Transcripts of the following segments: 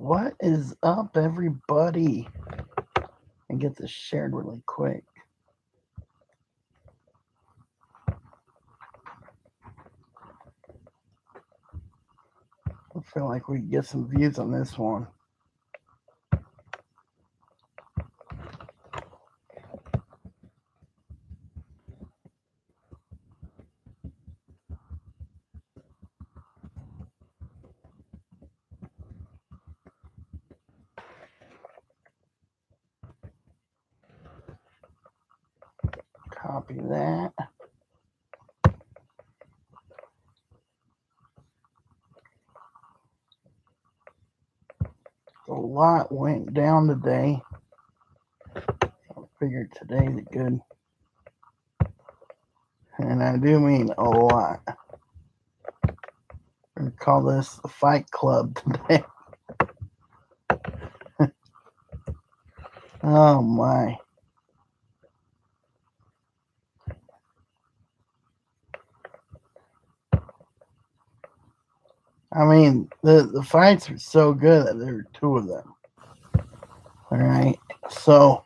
What is up, everybody? And get this shared really quick. I feel like we can get some views on this one. Copy that. A lot went down today. I figured today's a good, and I do mean a lot. We're gonna call this the Fight Club today. Oh my. I mean, the fights are so good that there are two of them. All right. So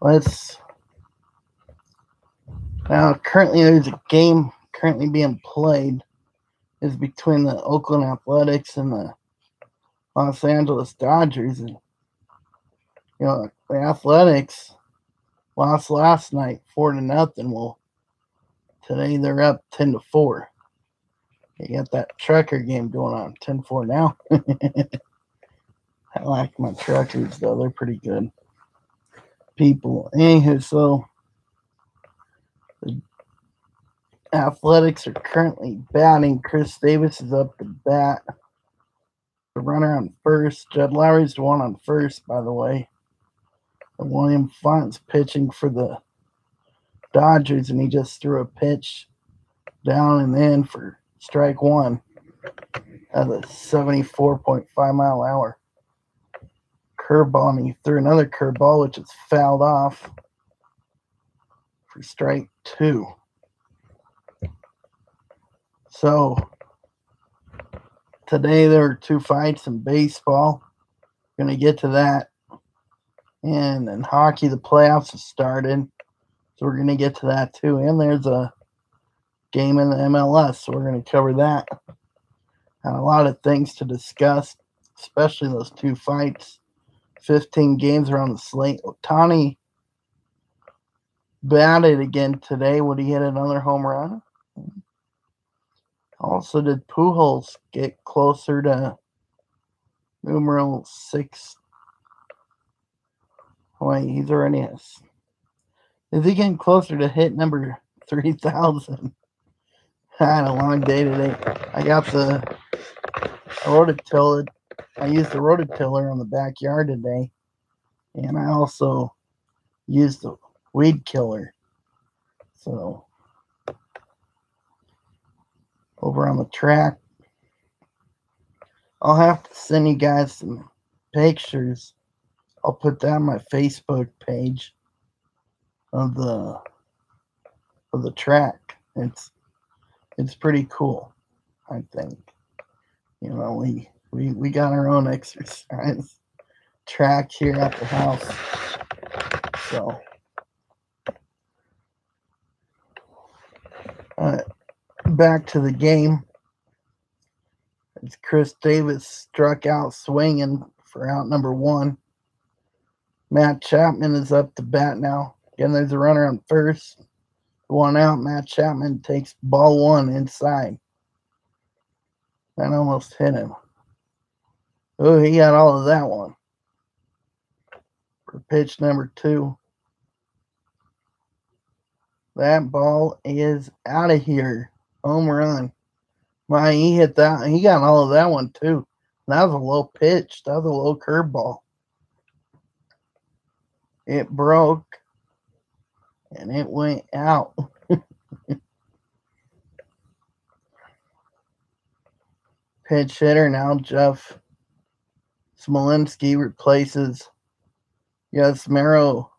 let's. Now, currently, there's a game currently being played. Is between the Oakland Athletics and the Los Angeles Dodgers. And, the Athletics lost last night 4-0. Well, today they're up 10-4. You got that trucker game going on 10-4 now. I like my truckers, though. They're pretty good people. Anywho, so the Athletics are currently batting. Chris Davis is up to bat. The runner on first. Judd Lowry's the one on first, by the way. And William Font's pitching for the Dodgers, and he just threw a pitch down and in for strike one at a 74.5-mile-an-hour curveball, and he threw another curveball, which is fouled off for strike two. So today there were two fights in baseball. Going to get to that. And in hockey, the playoffs have started. So we're going to get to that too. And there's a game in the MLS. So we're going to cover that. And a lot of things to discuss, especially those two fights. 15 games are on the slate. Ohtani batted again today. Would he hit another home run? Also, did Pujols get closer to numeral 6? Wait, he's already has. Is he getting closer to hit number 3,000? I had a long day today. I got the rototiller. I used the rototiller on the backyard today, and I also used the weed killer. So over on the track, I'll have to send you guys some pictures. I'll put that on my Facebook page of the track. It's pretty cool, I think. We got our own exercise track here at the house. So back to the game. As Chris Davis struck out swinging for out number one. Matt Chapman is up to bat now. Again, there's a runner on first. One out. Matt Chapman takes ball one inside. That almost hit him. Oh, he got all of that one. For pitch number two. That ball is out of here. Home run. My, he hit that. He got all of that one too. That was a low pitch. That was a low curveball. It broke and it went out. Pitch hitter now, Jeff Smolinski replaces Yasmero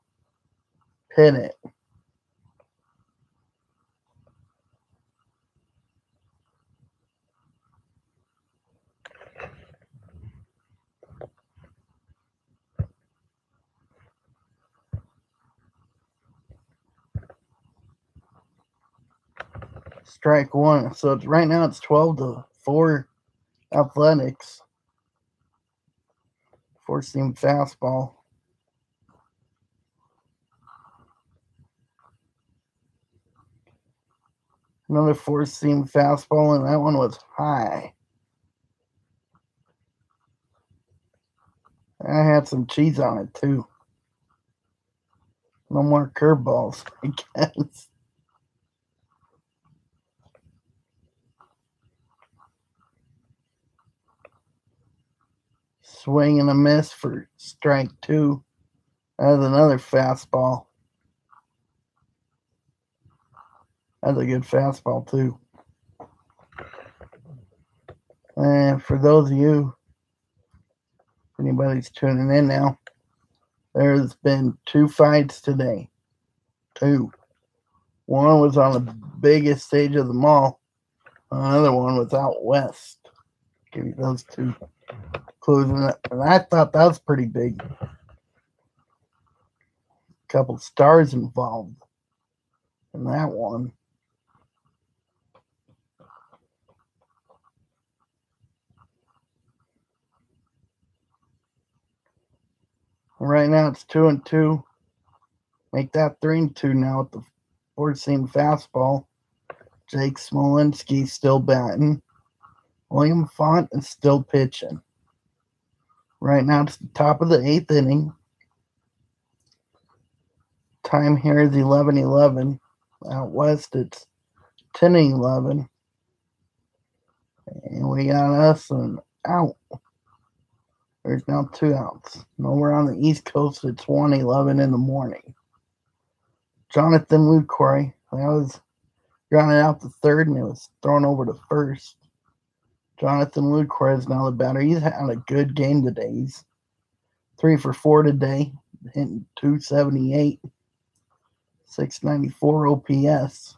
Pinnett. strike one. So right now it's 12-4 Athletics. Four-seam fastball. Another four-seam fastball, and that one was high. I had some cheese on it, too. No more curveballs, I guess. Swing and a miss for strike two. That was another fastball. That's a good fastball, too. And for those of you, if anybody's tuning in now, there's been two fights today. Two. One was on the biggest stage of them all. Another one was out west. Give you those two clues. And I thought that was pretty big. Couple stars involved in that one. Right now it's 2-2. Make that 3-2 now with the four-seam fastball. Jake Smolinski still batting. William Font is still pitching. Right now it's the top of the eighth inning. Time here is 11:11. Out west it's 10:11. And we got us an out. There's now two outs. Over on the East Coast, it's 1:11 in the morning. Jonathan Lucroy, that was grounded out to third, and it was thrown over to first. Jonathan Lucroy is now the batter. He's had a good game today. He's 3 for 4 today, hitting 278, 694 OPS.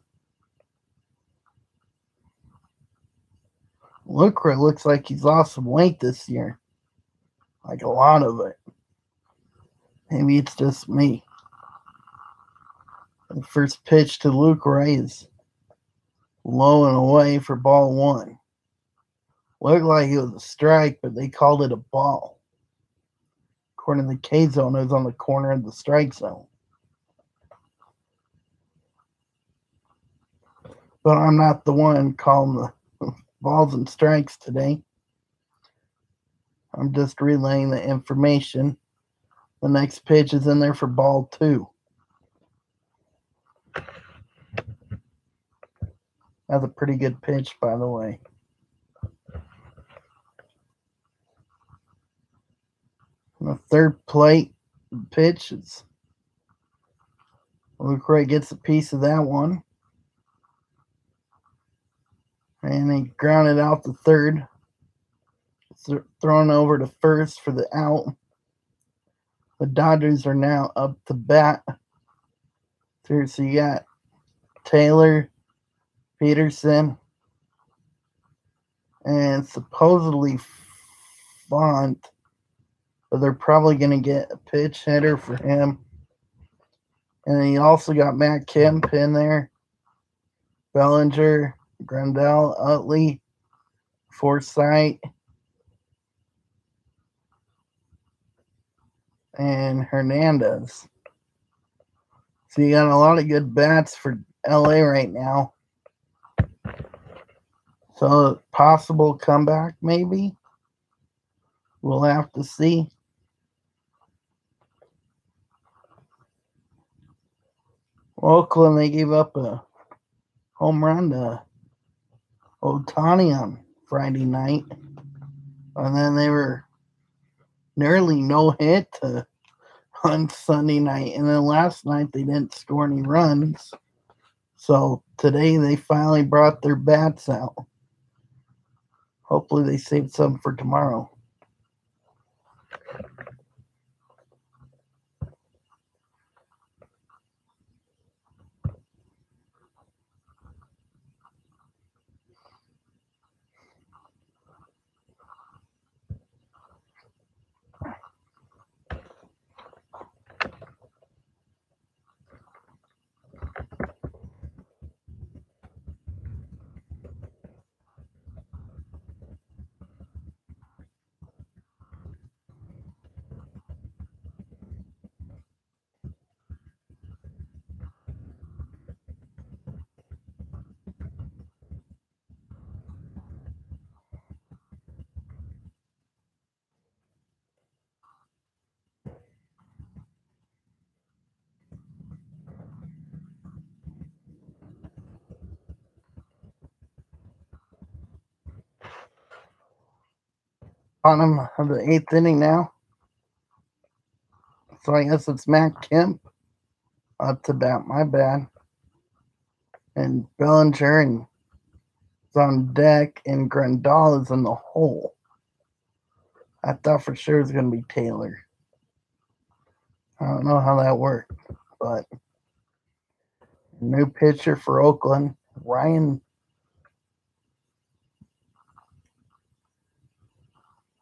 Lucroy looks like he's lost some weight this year. Like a lot of it. Maybe it's just me. The first pitch to Lucroy is low and away for ball one. Looked like it was a strike, but they called it a ball. According to the K zone, it was on the corner of the strike zone. But I'm not the one calling the balls and strikes today. I'm just relaying the information. The next pitch is in there for ball two. That's a pretty good pitch, by the way. The third plate pitch is Lucroy gets a piece of that one. And he grounded out the third. Thrown over to first for the out. The Dodgers are now up to bat. So you got Taylor, Peterson, and supposedly Font, but they're probably going to get a pitch hitter for him. And then you also got Matt Kemp in there, Bellinger, Grandal, Utley, Forsythe, and Hernandez. So you got a lot of good bats for LA right now. So possible comeback maybe. We'll have to see. Oakland, they gave up a home run to Ohtani on Friday night. And then they were nearly no hit on Sunday night. And then last night they didn't score any runs. So today they finally brought their bats out. Hopefully they saved some for tomorrow. Bottom of the eighth inning now. So I guess it's Matt Kemp up to bat. My bad. And Bellinger and is on deck, and Grandal is in the hole. I thought for sure it was going to be Taylor. I don't know how that worked, but new pitcher for Oakland, Ryan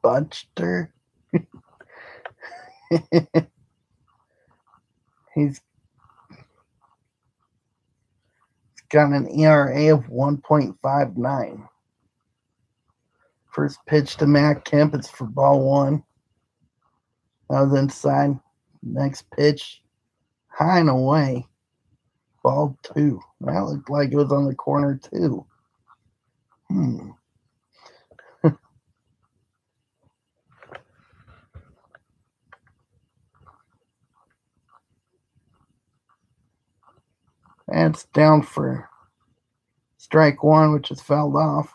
Butcher. He's got an ERA of 1.59. First pitch to Matt Kemp is for ball one. That was inside. Next pitch, high and away. Ball two. That looked like it was on the corner too. And it's down for strike one, which is fouled off.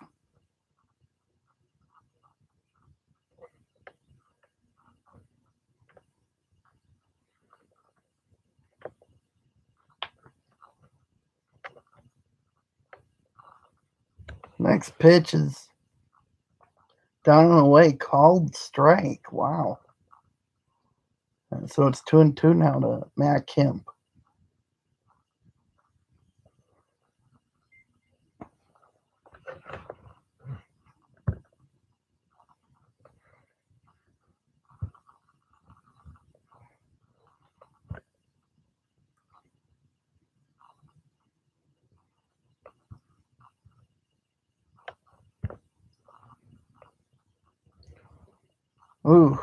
Next pitch is down and away, called strike. Wow. And so it's 2-2 now to Matt Kemp. Ooh.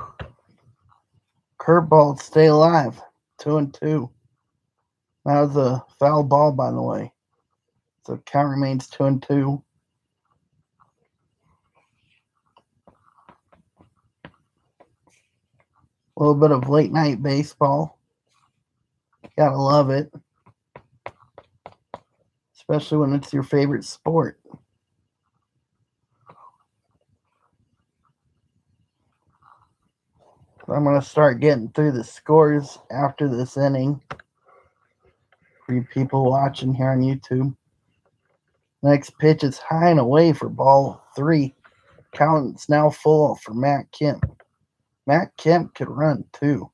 Curveball, stay alive. 2-2. That was a foul ball, by the way. So count remains 2-2. A little bit of late night baseball. Gotta love it. Especially when it's your favorite sport. I'm going to start getting through the scores after this inning for you people watching here on YouTube. Next pitch is high and away for ball three. Count's now full for Matt Kemp. Matt Kemp could run too.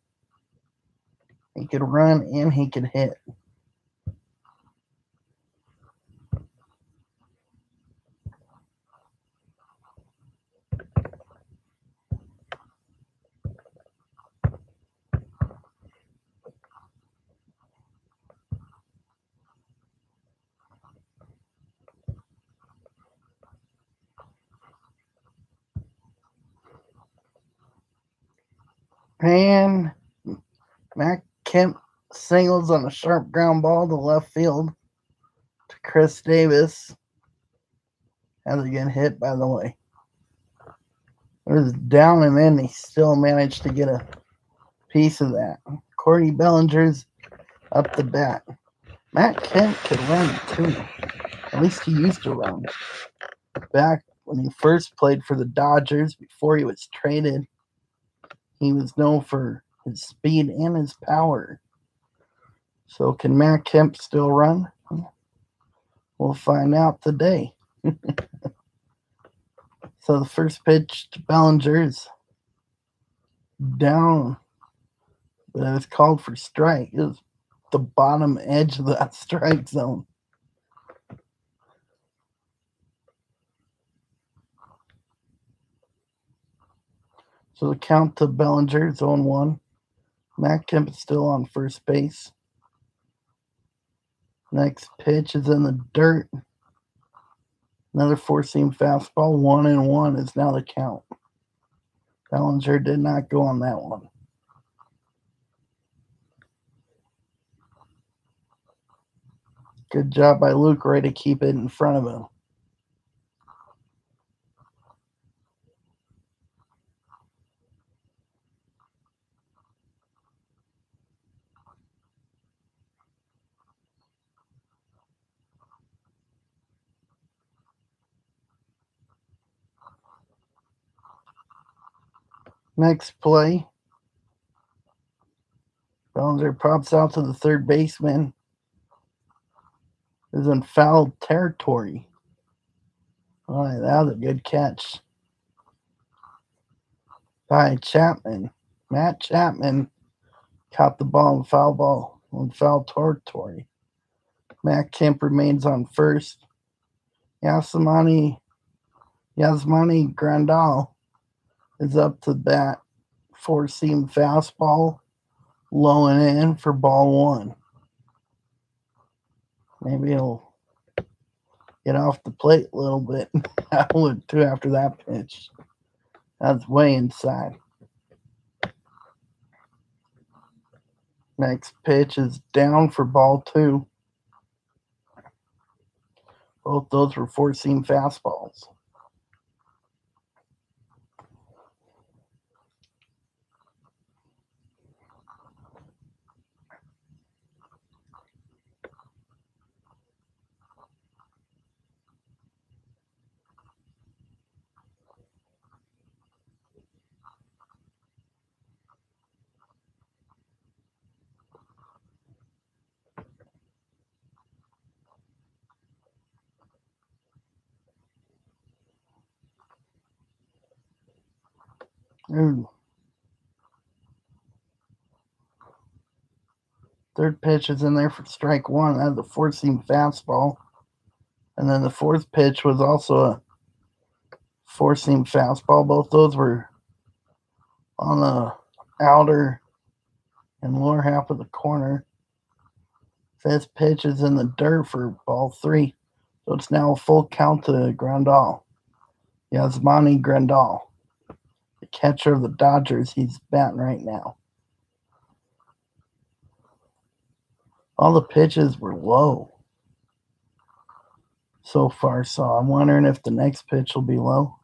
He could run and he could hit. And Matt Kemp singles on a sharp ground ball to left field to Chris Davis. As it get hit, by the way. It was down and in. He still managed to get a piece of that. Cordy Bellinger's up the bat. Matt Kemp could run too. At least he used to run. Back when he first played for the Dodgers, before he was traded, he was known for his speed and his power. So can Matt Kemp still run? We'll find out today. So the first pitch to Bellinger is down, but it was called for strike. It was the bottom edge of that strike zone. So the count to Bellinger is 0-1. Matt Kemp is still on first base. Next pitch is in the dirt. Another four-seam fastball. 1-1 is now the count. Bellinger did not go on that one. Good job by Lucroy to keep it in front of him. Next play, Bellinger pops out to the third baseman. Is in foul territory. All right, that was a good catch by Chapman. Matt Chapman caught the ball in foul territory. Matt Kemp remains on first. Yasmani Grandal is up to bat. Four-seam fastball, low and in for ball one. Maybe he'll get off the plate a little bit. I would too after that pitch. That's way inside. Next pitch is down for ball two. Both those were four-seam fastballs. Ooh. Third pitch is in there for strike one. That's a four-seam fastball. And then the fourth pitch was also a four-seam fastball. Both those were on the outer and lower half of the corner. Fifth pitch is in the dirt for ball three. So it's now a full count to Grandal. Yasmani Grandal, the catcher of the Dodgers. He's batting right now. All the pitches were low so far, so I'm wondering if the next pitch will be low.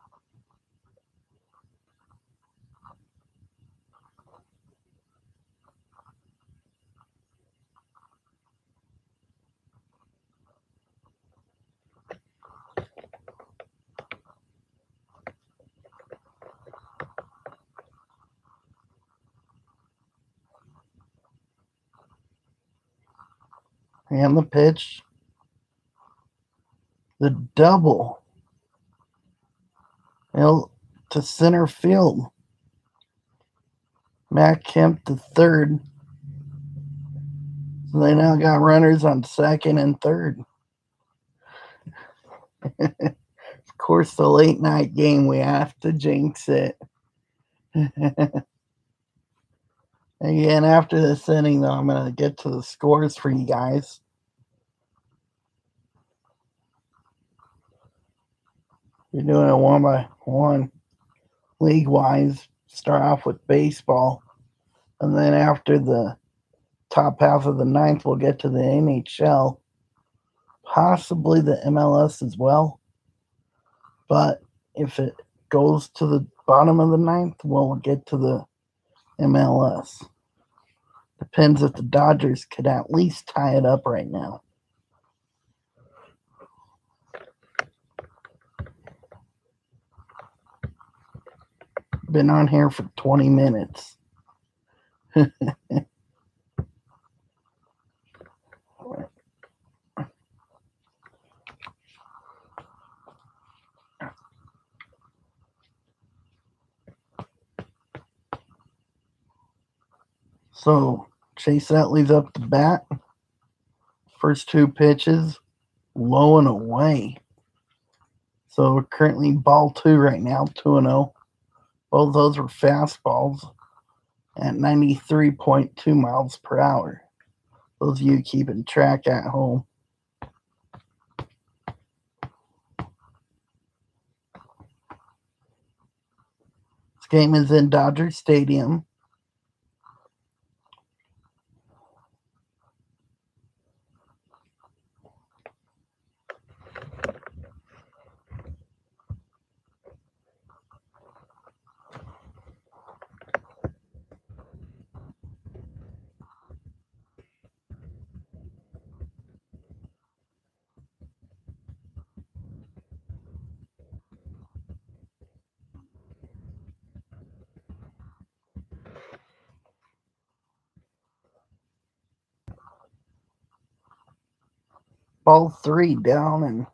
And the pitch, the double to center field. Matt Kemp to third. So they now got runners on second and third. Of course, the late night game, we have to jinx it. Again, after this inning, though, I'm going to get to the scores for you guys. You're doing it one by one, league-wise. Start off with baseball. And then after the top half of the ninth, we'll get to the NHL. Possibly the MLS as well. But if it goes to the bottom of the ninth, we'll get to the MLS. Depends if the Dodgers could at least tie it up right now. Been on here for 20 minutes. So Chase Utley's up to bat. First two pitches, low and away. So we're currently ball two right now, 2-0. Both those were fastballs at 93.2 miles per hour. Those of you keeping track at home. This game is in Dodger Stadium. Ball 3 down in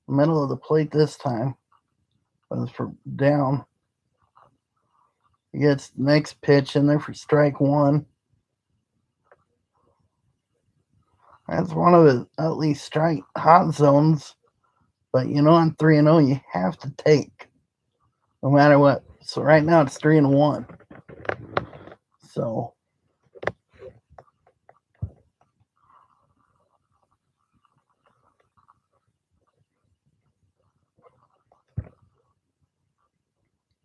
the middle of the plate this time. Was for down. He gets the next pitch in there for strike 1. That's one of his at least strike hot zones. But on 3-0, you have to take no matter what. So right now it's 3-1. So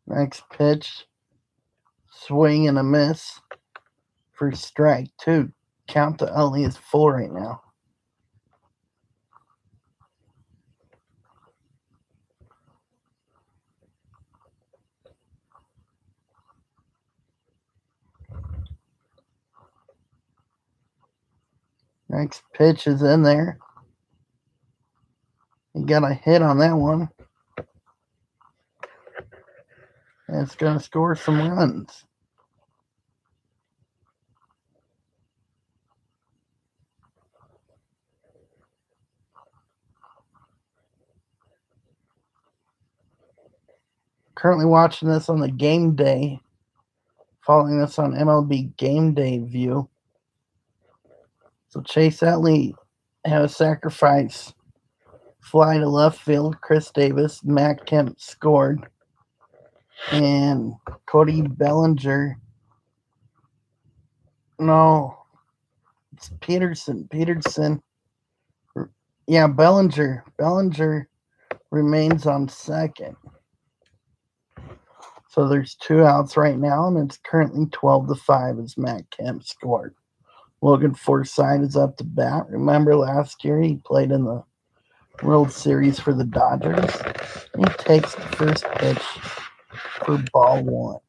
next pitch, swing and a miss for strike 2. Count to only is 4 right now. Next pitch is in there. He got a hit on that one. And it's going to score some runs. Currently watching this on the game day, following this on MLB Game Day View. So Chase Utley had a sacrifice fly to left field. Chris Davis, Matt Kemp scored. And Cody Bellinger. No, it's Peterson. Yeah, Bellinger. Bellinger remains on second. So there's 2 outs right now, and it's currently 12-5 as Matt Kemp scored. Logan Forsythe is up to bat. Remember last year he played in the World Series for the Dodgers. He takes the first pitch for ball 1.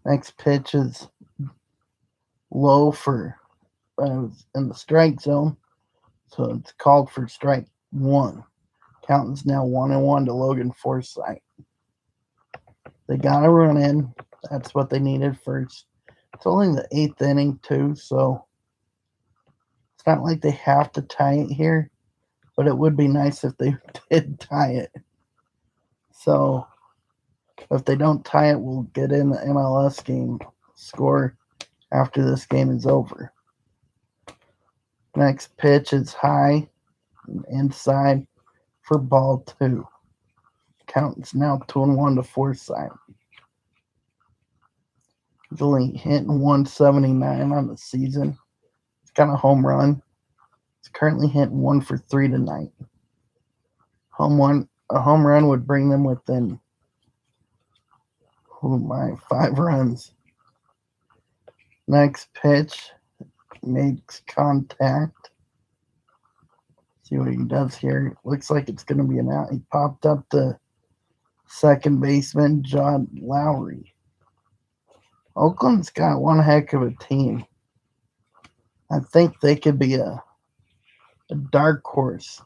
Next pitch is low for in the strike zone, so it's called for strike 1. Count is now 1-1 to Logan Forsythe. They got a run in. That's what they needed first. It's only the 8th inning too, so it's not like they have to tie it here, but it would be nice if they did tie it. So if they don't tie it, we'll get in the MLS game score after this game is over. Next pitch is high inside for ball 2. Count is now 2-1 to Forsythe. He's only hitting 179 on the season. It's got a home run. He's currently hitting 1 for 3 tonight. A home run would bring them within 5 runs. Next pitch makes contact. See what he does here. Looks like it's going to be an out. He popped up the second baseman, John Lowry. Oakland's got one heck of a team. I think they could be a dark horse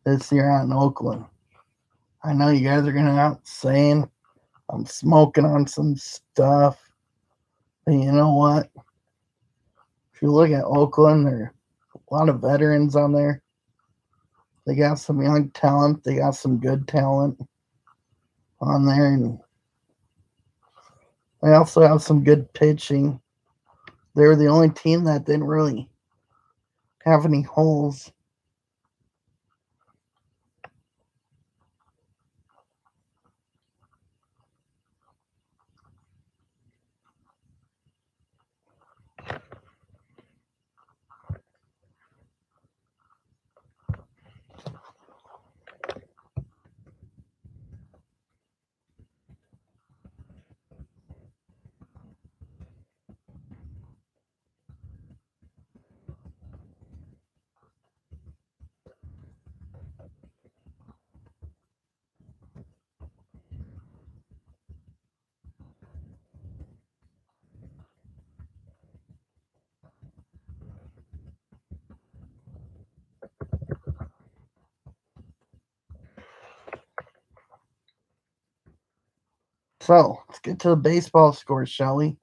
this year out in Oakland. I know you guys are going to out saying I'm smoking on some stuff. But you know what? If you look at Oakland, there are a lot of veterans on there. They got some young talent. They got some good talent on there. And they also have some good pitching. They were the only team that didn't really have any holes. So let's get to the baseball scores, shall we?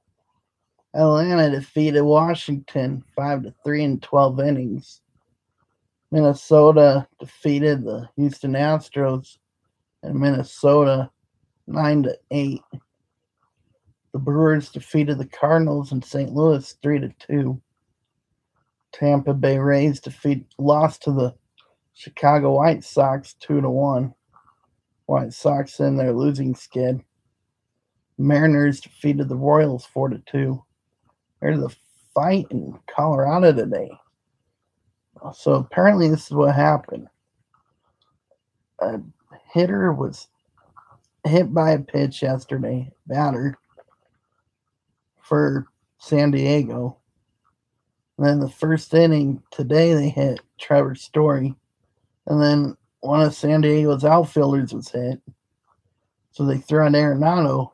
Atlanta defeated Washington 5-3 in 12 innings. Minnesota defeated the Houston Astros in Minnesota 9-8. The Brewers defeated the Cardinals in St. Louis 3-2. Tampa Bay Rays lost to the Chicago White Sox 2-1. White Sox in their losing skid. Mariners defeated the Royals 4-2. There's a fight in Colorado today. So apparently this is what happened. A hitter was hit by a pitch yesterday, batter, for San Diego. And then the first inning today they hit Trevor Story. And then one of San Diego's outfielders was hit. So they threw out Arenado.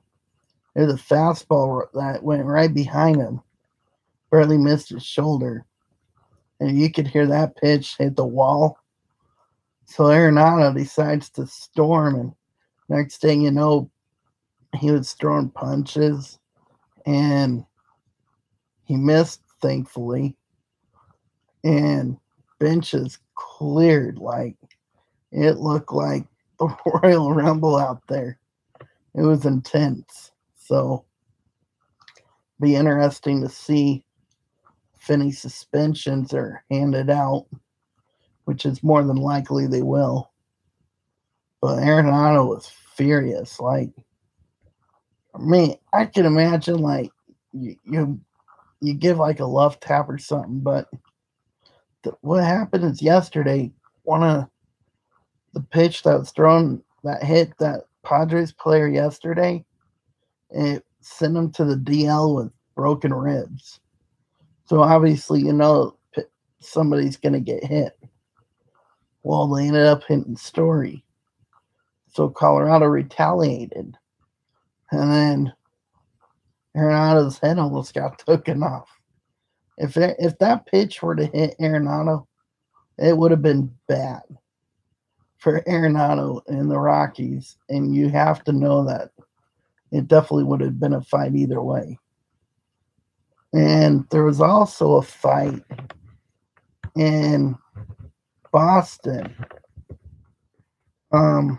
There's a fastball that went right behind him. Barely missed his shoulder. And you could hear that pitch hit the wall. So Arenado decides to storm, and next thing you know, he was throwing punches, and he missed, thankfully. And benches cleared. Like, it looked like the Royal Rumble out there. It was intense. So, be interesting to see if any suspensions are handed out, which is more than likely they will. But Arenado was furious. Like, I mean, I can imagine, like, you give like a love tap or something, but what happened is yesterday, one of the pitch that was thrown that hit that Padres player yesterday, it sent him to the DL with broken ribs. So obviously, somebody's going to get hit. Well, they ended up hitting Story. So Colorado retaliated. And then Arenado's head almost got taken off. If that pitch were to hit Arenado, it would have been bad for Arenado and the Rockies. And you have to know that it definitely would have been a fight either way. And there was also a fight in Boston. A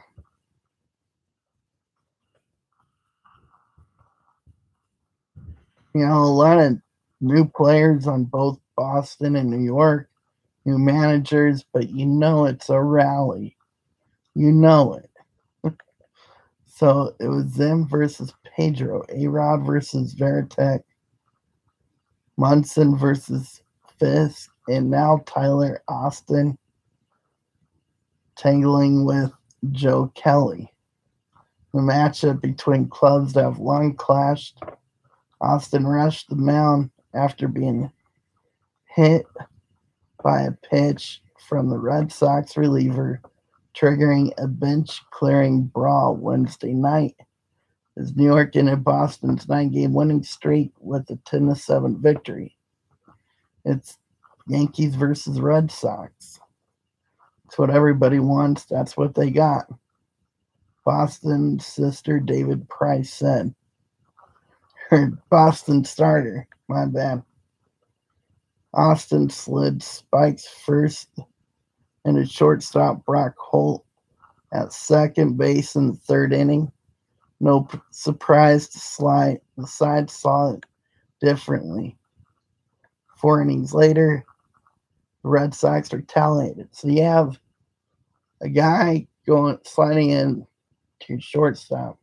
lot of new players on both Boston and New York, new managers, but it's a rally. You know it. So it was them versus Pedro, A-Rod versus Veritek, Munson versus Fisk, and now Tyler Austin tangling with Joe Kelly. The matchup between clubs that have long clashed. Austin rushed the mound after being hit by a pitch from the Red Sox reliever, triggering a bench-clearing brawl Wednesday night as New York ended Boston's 9-game winning streak with a 10-7 victory. It's Yankees versus Red Sox. It's what everybody wants. That's what they got. Boston's sister David Price said. Her Boston starter, my bad. Austin slid Spikes first and a shortstop Brock Holt at second base in the third inning. No surprise the side saw it differently. 4 innings later, the Red Sox retaliated. So you have a guy sliding in to shortstop,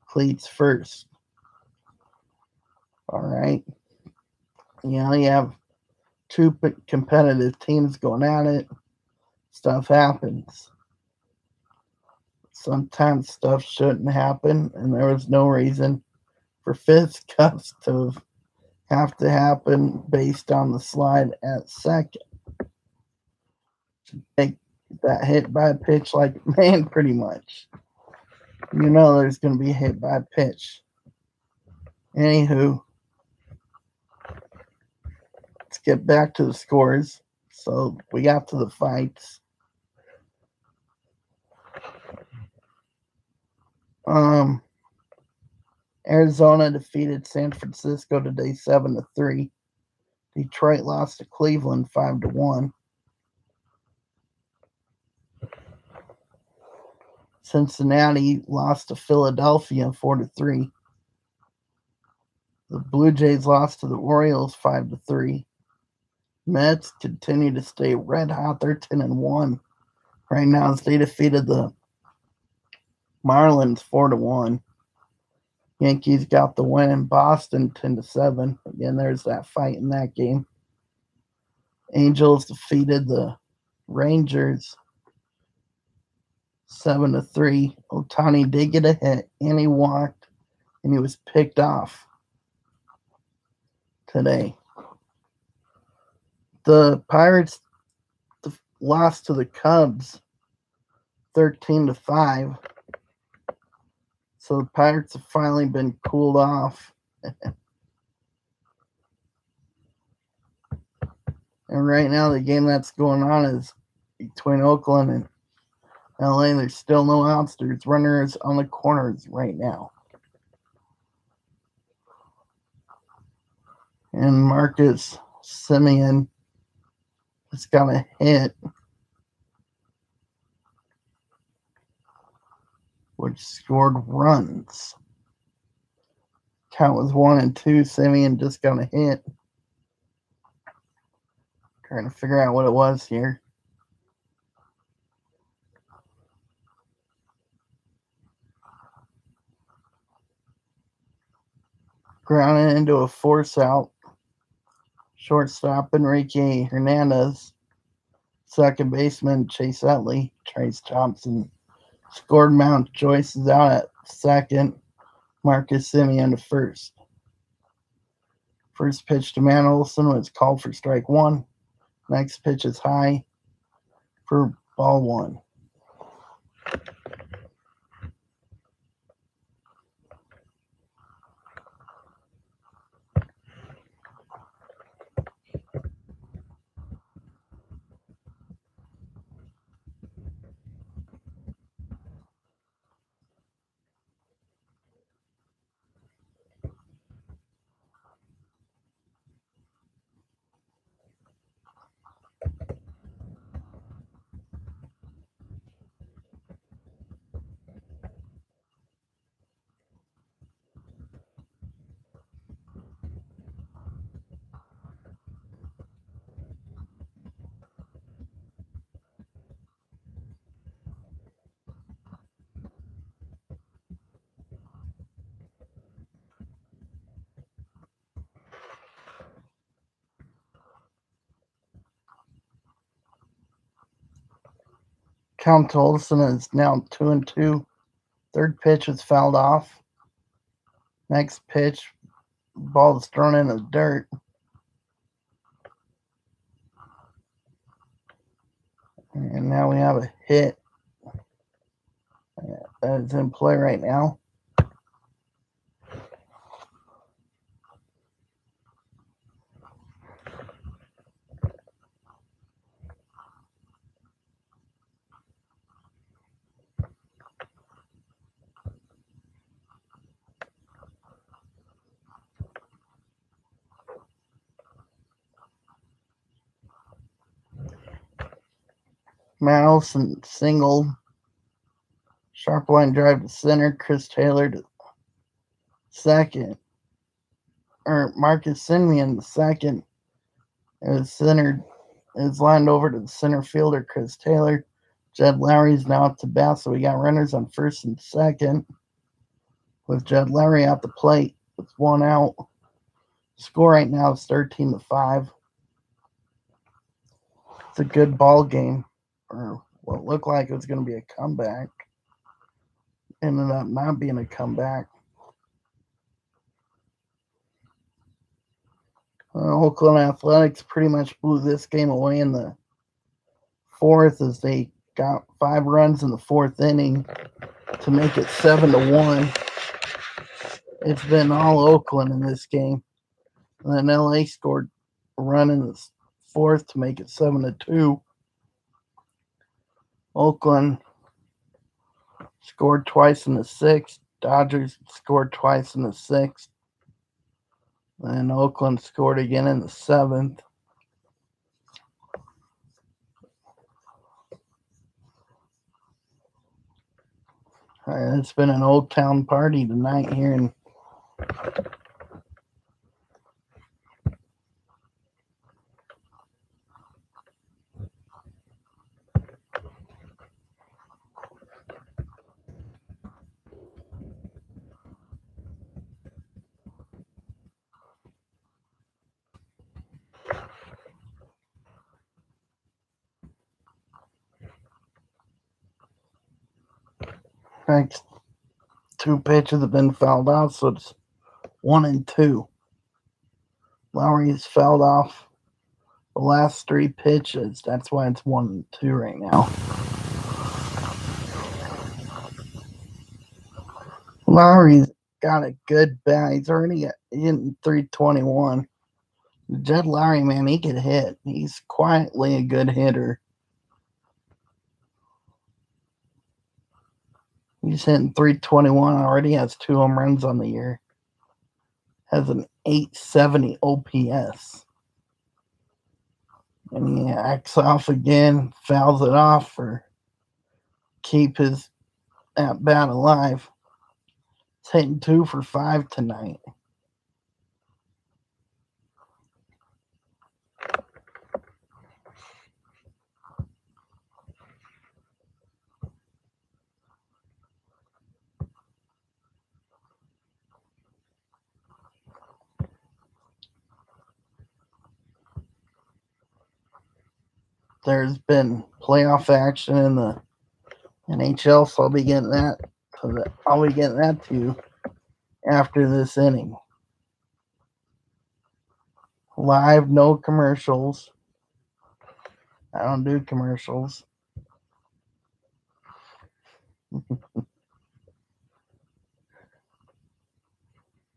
cleats first. All right. You have two competitive teams going at it. Stuff happens. Sometimes stuff shouldn't happen, and there was no reason for fisticuffs to have to happen based on the slide at second. To take that hit by a pitch like man, pretty much. There's going to be a hit by a pitch. Anywho, let's get back to the scores. So we got to the fights. Arizona defeated San Francisco today 7-3. Detroit lost to Cleveland 5-1. Cincinnati lost to Philadelphia 4-3. The Blue Jays lost to the Orioles 5-3. Mets continue to stay red hot. They're 10-1 right now as they defeated the Marlins 4-1. Yankees got the win in Boston 10-7. Again, there's that fight in that game. Angels defeated the Rangers 7-3. Ohtani did get a hit and he walked and he was picked off today. The Pirates lost to the Cubs 13-5. So the Pirates have finally been cooled off. And right now the game that's going on is between Oakland and LA. There's still no outs. There's runners on the corners right now. And Marcus Semien has got a hit, which scored runs. Count was 1-2. Semien just got a hit. Trying to figure out what it was here. Grounded into a force out. Shortstop Enrique Hernandez. Second baseman Chase Utley. Trace Thompson scored. Mount Joyce is out at second. Marcus Semien to first. First pitch to Matt Olson was called for strike one. Next pitch is high for ball one. Count to Olson is now 2-2. Third pitch is fouled off. Next pitch, ball is thrown in the dirt. And now we have a hit that is in play right now. Matt Olson singled. Sharp line drive to center. Chris Taylor to second. Or Marcus Semien to second. Is centered. Is lined over to the center fielder, Chris Taylor. Jed Lowry's now up to bat, so we got runners on first and second. With Jed Lowry at the plate with one out. Score right now is 13-5. It's a good ball game, or what looked like it was going to be a comeback. Ended up not being a comeback. Oakland Athletics pretty much blew this game away in the fourth as they got 5 runs in the fourth inning to make it 7-1. It's been all Oakland in this game. And then LA scored a run in the fourth to make it 7-2. Oakland scored twice in the sixth. Dodgers scored twice in the 6th. And Oakland scored again in the 7th. It's been an Old Town party tonight here in next 2 pitches have been fouled out, so it's 1-2. Lowry's fouled off the last 3 pitches. That's why it's 1-2 right now. Lowry's got a good bat. He's already hitting 321. Jed Lowry, man, he can hit. He's quietly a good hitter. He's hitting 321 already, has 2 home runs on the year. Has an 870 OPS. And he acts off again, fouls it off for keep his at bat alive. He's hitting 2 for 5 tonight. There's been playoff action in the NHL, so I'll be getting that to you after this inning. Live, no commercials. I don't do commercials.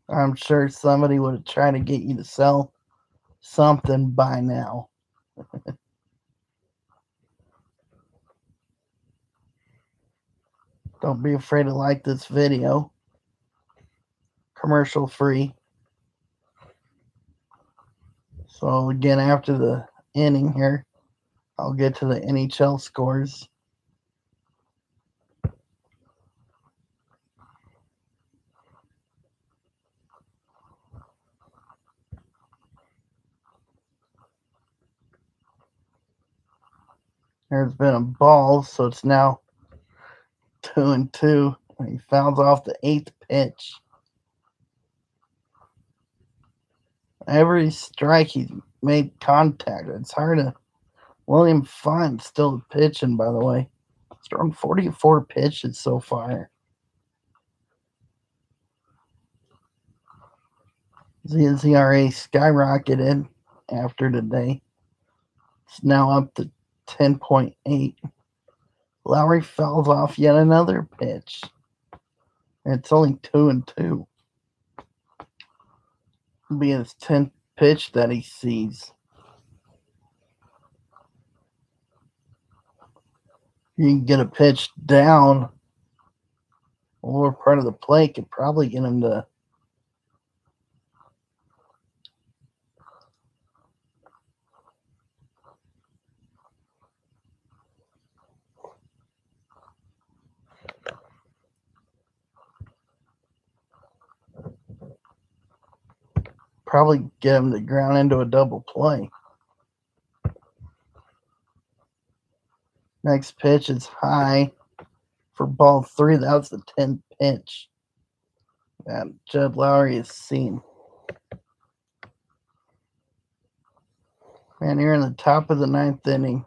I'm sure somebody would have tried to get you to sell something by now. Don't be afraid to like this video. Commercial free. So again, after the inning here, I'll get to the NHL scores. There's been a ball, so it's now 2-2. He fouls off the 8th pitch. Every strike he's made contact. It's hard to. William Fine's still pitching, by the way. He's thrown 44 pitches so far. His ERA skyrocketed after today. It's now up to 10.8. Lowry fouls off yet another pitch. It's only 2-2. It'll be his 10th pitch that he sees. You can get a pitch down lower part of the plate, could probably get him to ground into a double play. Next pitch is high for ball 3. That was the 10th pitch that Jed Lowry has seen. Man, you're in the top of the 9th inning.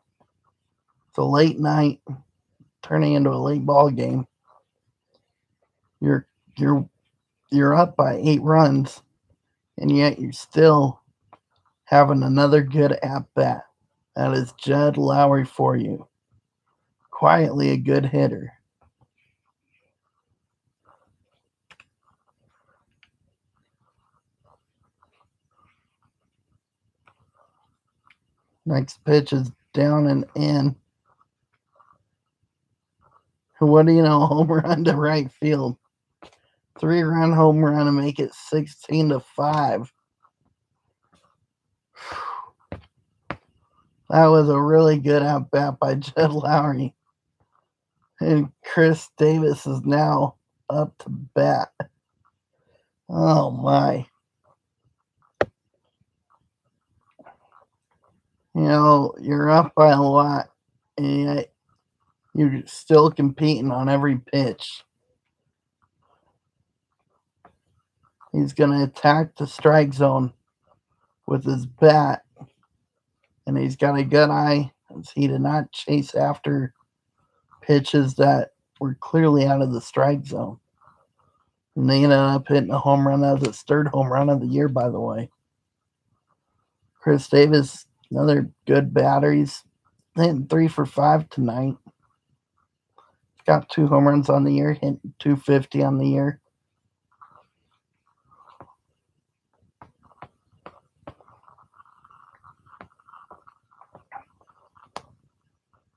It's a late night, turning into a late ball game. You're up by 8 runs, and yet you're still having another good at bat. That is Jed Lowry for you. Quietly a good hitter. Next pitch is down and in. What do you know? Home run to right field. 3-run home run to make it 16-5. That was a really good at bat by Jed Lowrie. And Chris Davis is now up to bat. Oh my. You're up by a lot, and you're still competing on every pitch. He's going to attack the strike zone with his bat, and he's got a good eye as he did not chase after pitches that were clearly out of the strike zone. And they ended up hitting a home run. That was his third home run of the year, by the way. Chris Davis, another good batter. He's hitting 3 for 5 tonight. He's got 2 home runs on the year, hitting .250 on the year.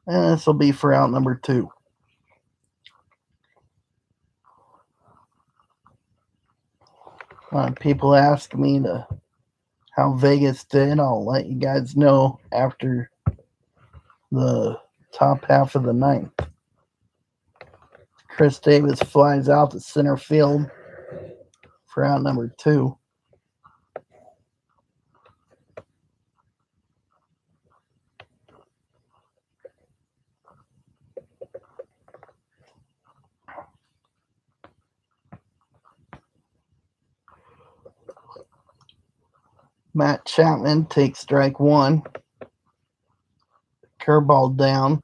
And this will be for out number 2. People ask me how Vegas did. I'll let you guys know after the top half of the ninth. Chris Davis flies out to center field for out number 2. Matt Chapman takes strike 1. Curveball down.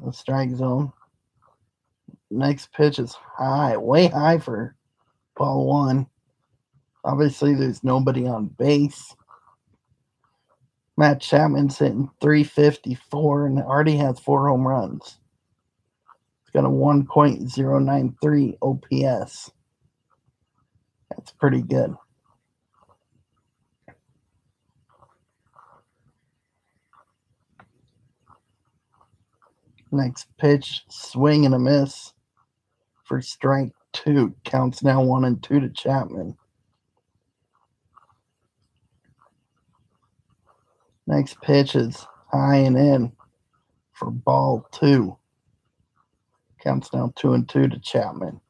The strike zone. Next pitch is high, way high for ball 1. Obviously, there's nobody on base. Matt Chapman's hitting .354 and already has 4 home runs. He's got a 1.093 OPS. That's pretty good. Next pitch, swing and a miss for strike 2. Counts now 1-2 to Chapman. Next pitch is high and in for ball 2. Counts now 2-2 to Chapman.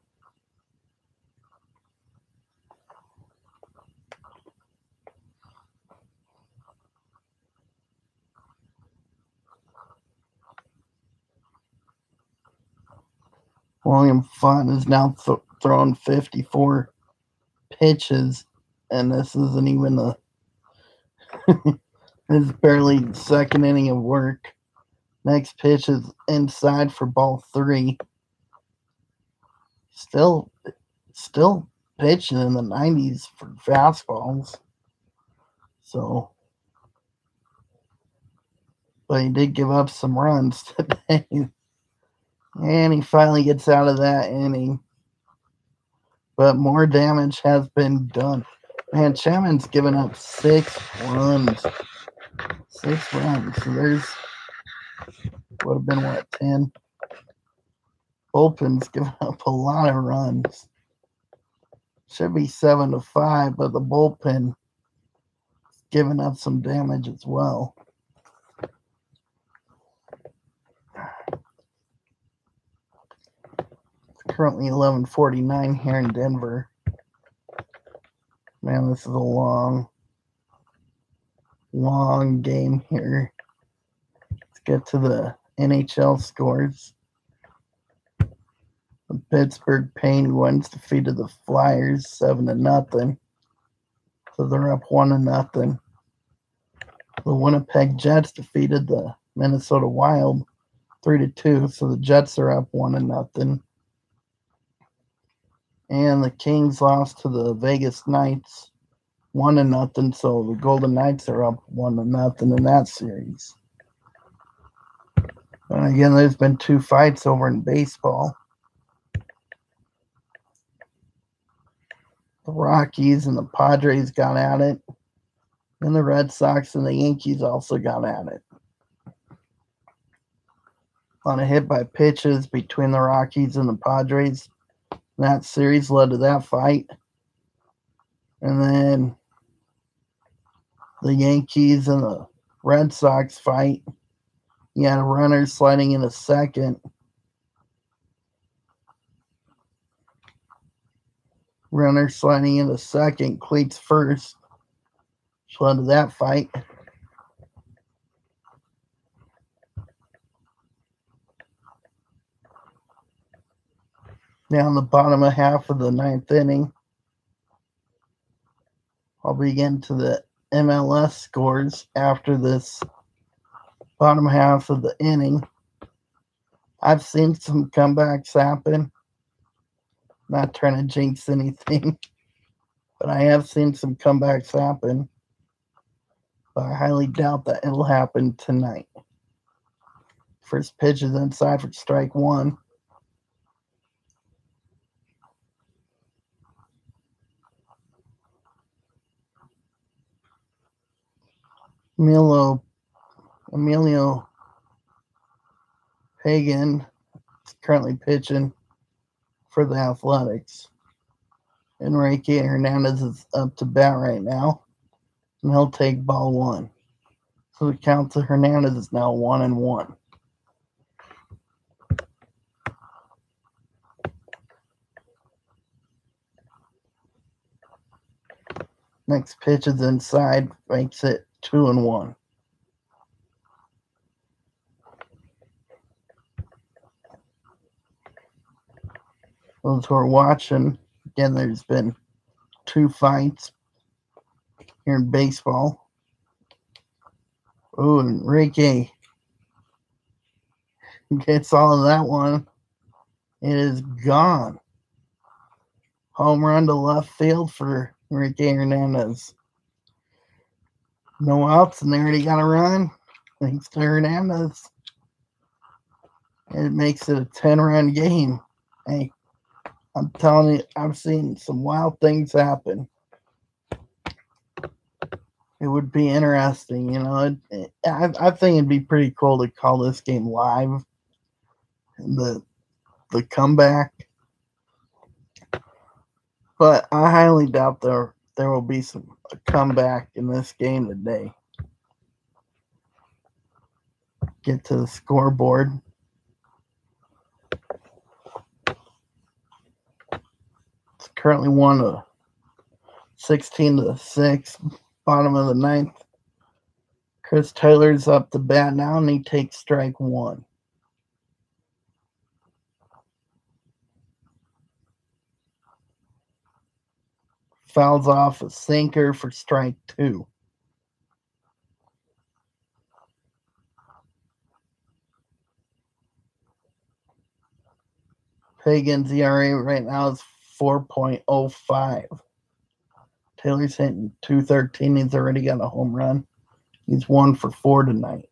William Font is now thrown 54 pitches, and this isn't even a it's barely second inning of work. Next pitch is inside for ball 3. Still pitching in the 90s for fastballs. So, but he did give up some runs today. And he finally gets out of that inning. But more damage has been done. Man, Chapman's given up 6 runs. 6 runs. So there's would have been 10. Bullpen's given up a lot of runs. Should be 7-5, but the bullpen giving up some damage as well. It's currently 11:49 here in Denver. Man, this is a long game here. Let's get to the NHL scores. The Pittsburgh Penguins defeated the Flyers 7-0. So they're up 1-0. The Winnipeg Jets defeated the Minnesota Wild 3-2. So the Jets are up 1-0. And the Kings lost to the Vegas Knights 1-0. So the Golden Knights are up 1-0 in that series. And again, there's been 2 fights over in baseball. The Rockies and the Padres got at it. And the Red Sox and the Yankees also got at it. On a hit by pitches between the Rockies and the Padres. That series led to that fight. And then the Yankees and the Red Sox fight. You had a runner sliding in a second. Runner sliding in a second, cleats first. Which led to that fight. Down the bottom of half of the ninth inning. I'll begin to the MLS scores after this bottom half of the inning. I've seen some comebacks happen. Not trying to jinx anything, but I have seen some comebacks happen. But I highly doubt that it'll happen tonight. First pitch is inside for strike one. Emilio Pagan is currently pitching for the Athletics. Enrique Hernandez is up to bat right now, and he'll take ball one. So the count to Hernandez is now 1-1. Next pitch is inside, makes it 2-1. Those who are watching, again, there's been 2 fights here in baseball. Oh, Enrique gets all of that one. It is gone. Home run to left field for Enrique Hernandez. No outs, and they already got a run. Thanks to Hernandez. It makes it a 10-run game. Hey, I'm telling you, I've seen some wild things happen. It would be interesting, you know. I think it'd be pretty cool to call this game live. The comeback, but I highly doubt there will be a comeback in this game today. Get to the scoreboard. It's currently 16-6, bottom of the ninth. Chris Taylor's up to bat now, and he takes strike one. Fouls off a sinker for strike two. Pagan's ERA right now is 4.05. Taylor's hitting .213. He's already got a home run. He's 1 for 4 tonight.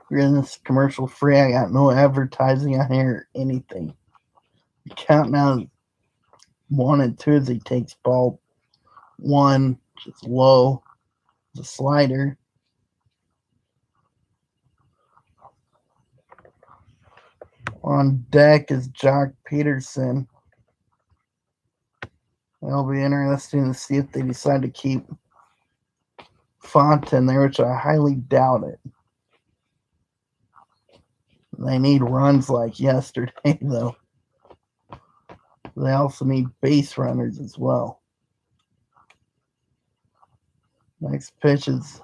We're in this commercial free. I got no advertising on here or anything. The count now is 1-2 as he takes ball one, just low. It's a slider. On deck is Jock Peterson. It'll be interesting to see if they decide to keep Font in there, which I highly doubt it. They need runs like yesterday, though. They also need base runners as well. Next pitch is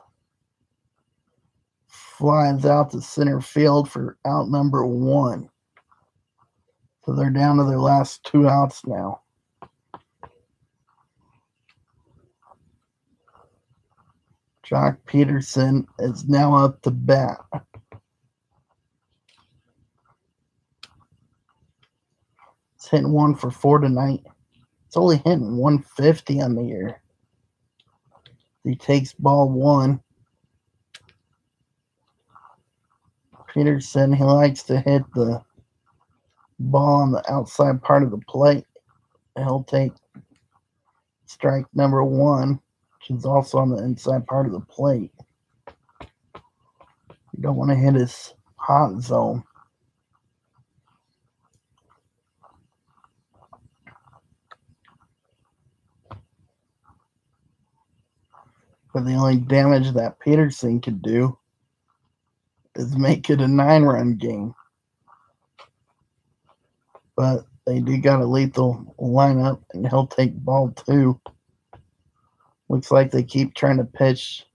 flies out to center field for out number 1. So they're down to their last 2 outs now. Jock Peterson is now up to bat. It's hitting 1 for 4 tonight. It's only hitting 150 on the year. He takes ball 1. Peterson, he likes to hit the ball on the outside part of the plate. He'll take strike number 1, which is also on the inside part of the plate. You don't want to hit his hot zone. But the only damage that Peterson could do is make it a 9-run game. But they do got a lethal lineup, and he'll take ball 2. Looks like they keep trying to pitch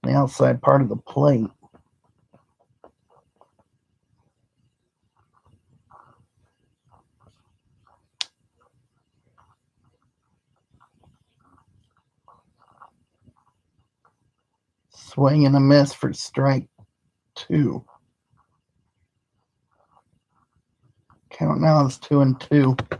the outside part of the plate. Swing and a miss for strike 2. Count now is 2-2.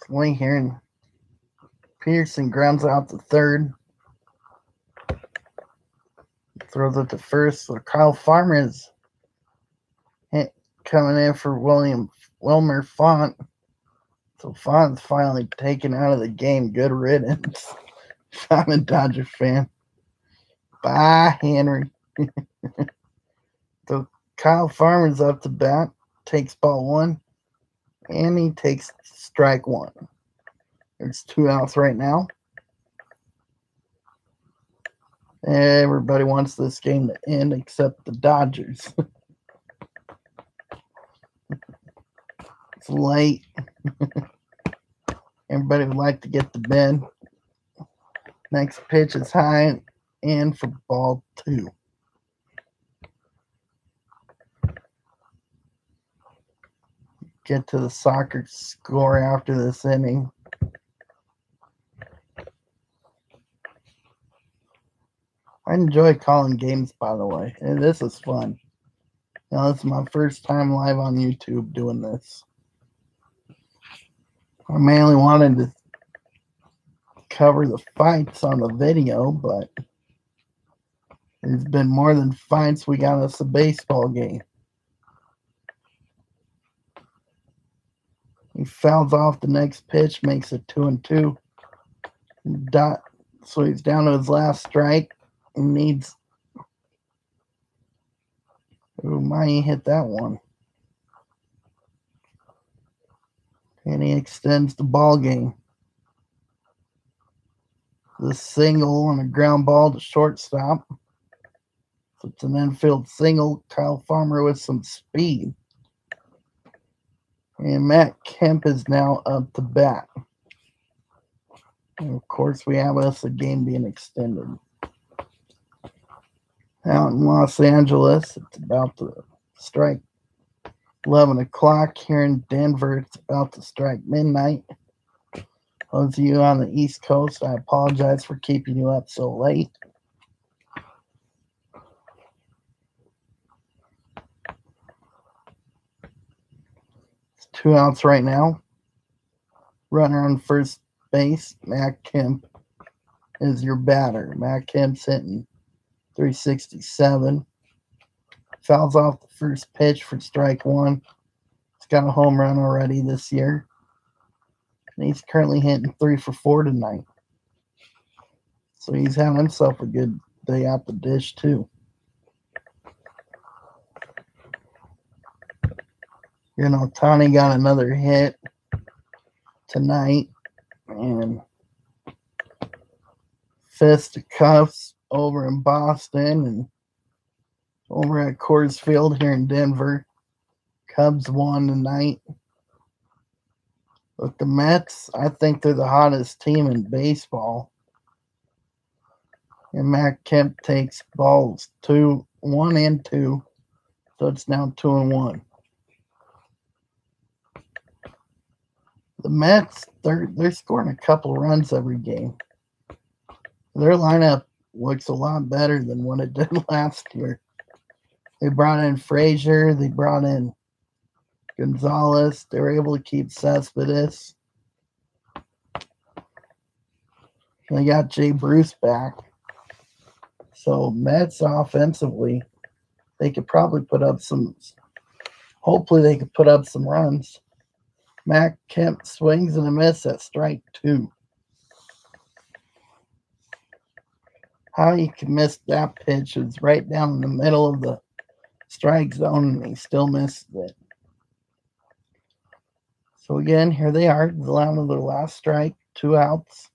Swing here, and Peterson grounds out the third. Throws it to first. So Kyle Farmer is coming in for Wilmer Font. So Font's finally taken out of the game. Good riddance. I'm a Dodger fan. Bye, Henry. So Kyle Farmer's up to bat. Takes ball 1. And he takes strike 1. There's 2 outs right now. Everybody wants this game to end except the Dodgers. It's late. Everybody would like to get to bed. Next pitch is high and for ball 2. Get to the soccer score after this inning. I enjoy calling games, by the way. And this is fun. This is my first time live on YouTube doing this. I mainly wanted to cover the fights on the video, but there's been more than fights. We got us a baseball game. He fouls off the next pitch, makes it 2-2. So he's down to his last strike. He needs. Ooh, Mai hit that one. And he extends the ball game. The single and a ground ball to shortstop. So it's an infield single. Kyle Farmer with some speed. And Matt Kemp is now up to bat. And of course, we have us a game being extended. Out in Los Angeles, it's about to strike 11 o'clock. Here in Denver, it's about to strike midnight. Those of you on the East Coast, I apologize for keeping you up so late. It's 2 outs right now. Runner on first base, Matt Kemp is your batter. Matt Kemp's hitting .367. Fouls off the first pitch for strike 1. He's got a home run already this year. And he's currently hitting 3 for 4 tonight. So he's having himself a good day out the dish, too. Tani got another hit tonight. And fisticuffs over in Boston and over at Coors Field here in Denver. Cubs won tonight. But the Mets, I think they're the hottest team in baseball. And Matt Kemp takes balls 2 1 and 2. So it's now 2-1. The Mets, they're scoring a couple runs every game. Their lineup looks a lot better than what it did last year. They brought in Frazier, they brought in Gonzalez. They were able to keep Cespedes. They got Jay Bruce back. So Mets offensively, they could probably put up some. Hopefully, they could put up some runs. Matt Kemp swings and a miss at strike 2. How you can miss that pitch is right down in the middle of the strike zone, and he still missed it. So again, here they are, down to their last strike, 2 outs.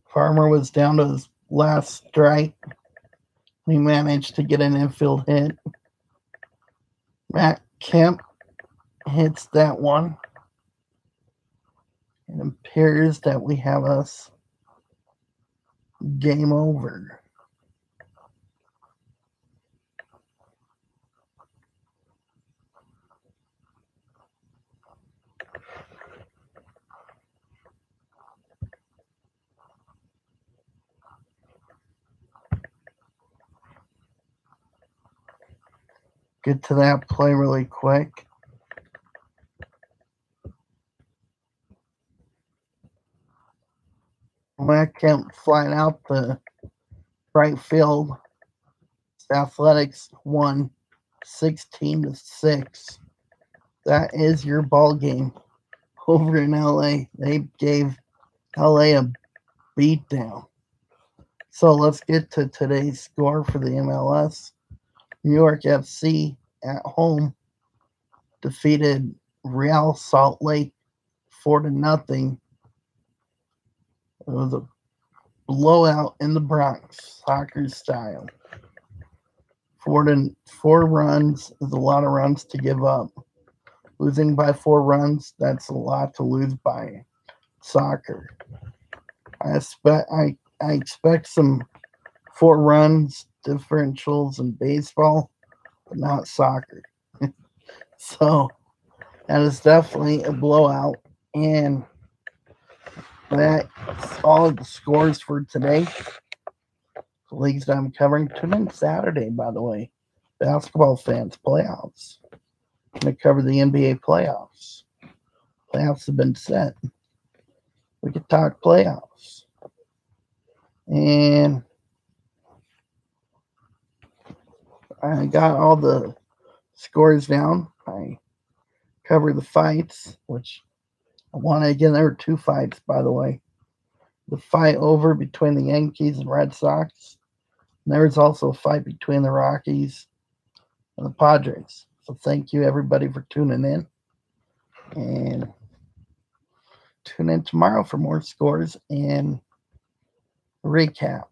Farmer was down to his last strike. He managed to get an infield hit. Matt Kemp hits that one. It appears that we have us game over. Get to that play really quick. Matt Kemp flying out the right field. Athletics won 16-6. That is your ball game over in LA. They gave LA a beatdown. So let's get to today's score for the MLS. New York FC at home defeated Real Salt Lake 4-0. It was a blowout in the Bronx, soccer style. 4 runs is a lot of runs to give up. Losing by 4 runs, that's a lot to lose by soccer. I expect some 4 runs differentials in baseball, but not soccer. So that is definitely a blowout. And that's all the scores for today. The leagues that I'm covering. Tune in Saturday, by the way. Basketball fans, playoffs. I'm going to cover the NBA playoffs. Playoffs have been set. We could talk playoffs. And I got all the scores down. I covered the fights, which I want to again. There were 2 fights, by the way. The fight over between the Yankees and Red Sox. And there was also a fight between the Rockies and the Padres. So thank you everybody for tuning in. And tune in tomorrow for more scores and recap.